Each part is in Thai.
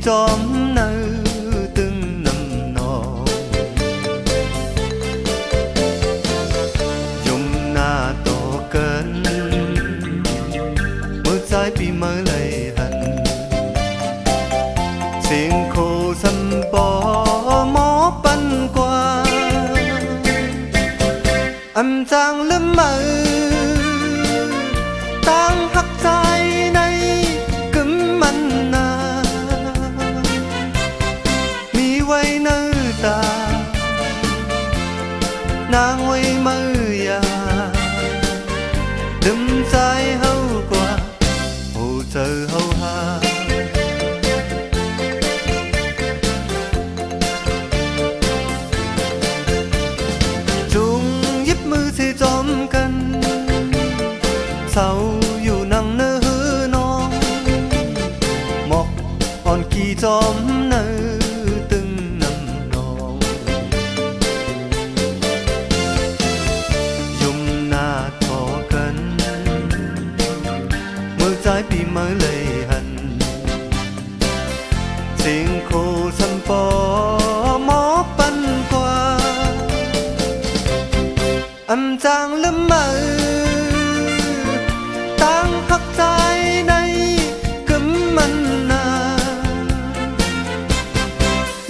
จอมเนื้อตึงน้ำนองยมหน้าโตเกินมือใจปีเมื่อไรหันเสียงโคสัมปอหมอปันกว่าอำจางลืมมือตั้งหักใจในกึมมันนามีไว้เนื้อตานางไว้มือยาดึมใจเฮากว่าโอ้เจอเฮาหาจุงยิบมือสิจอมกันเศร้าอยู่นั่งเนื้อน้องหมอกอ่อนกี่จอมเนื้อตึงน้ำนองยุ่มหน้าทอกันมือใจปีเมื่อเลยหันเสียงโคสัมปอหมอปันกว่าอำจางลืมมือตั้งหักใจในกึมมันนา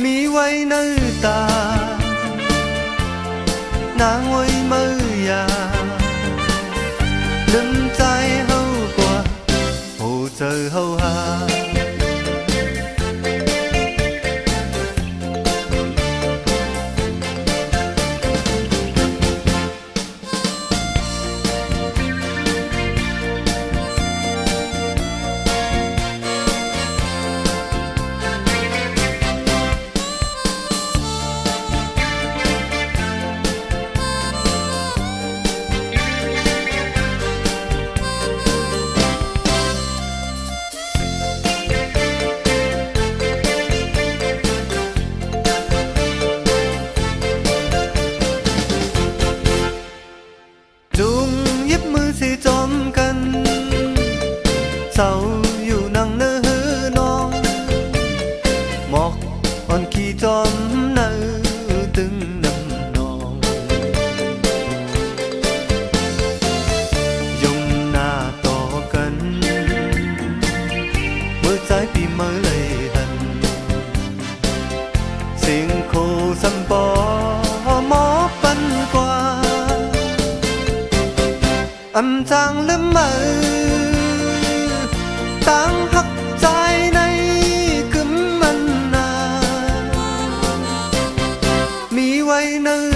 มีไว้เนื้อตานางไว้มือยาลืมใจเฮากว่าโอ้เจอเฮาหาจุงยิบมือสิจอมกันเศร้าอยู่นั่งเนื้อน้องหมอกอ่อนขี้จอมเนื้อตึงน้ำนองยมหน้าต่อกันเมื่อใจปีเมื่อเลยหันเสียงโคสัมปอหมอปันกว่าอำจางลืมมือตั้งหักใจในกึมมันนามีไว้เนื้อ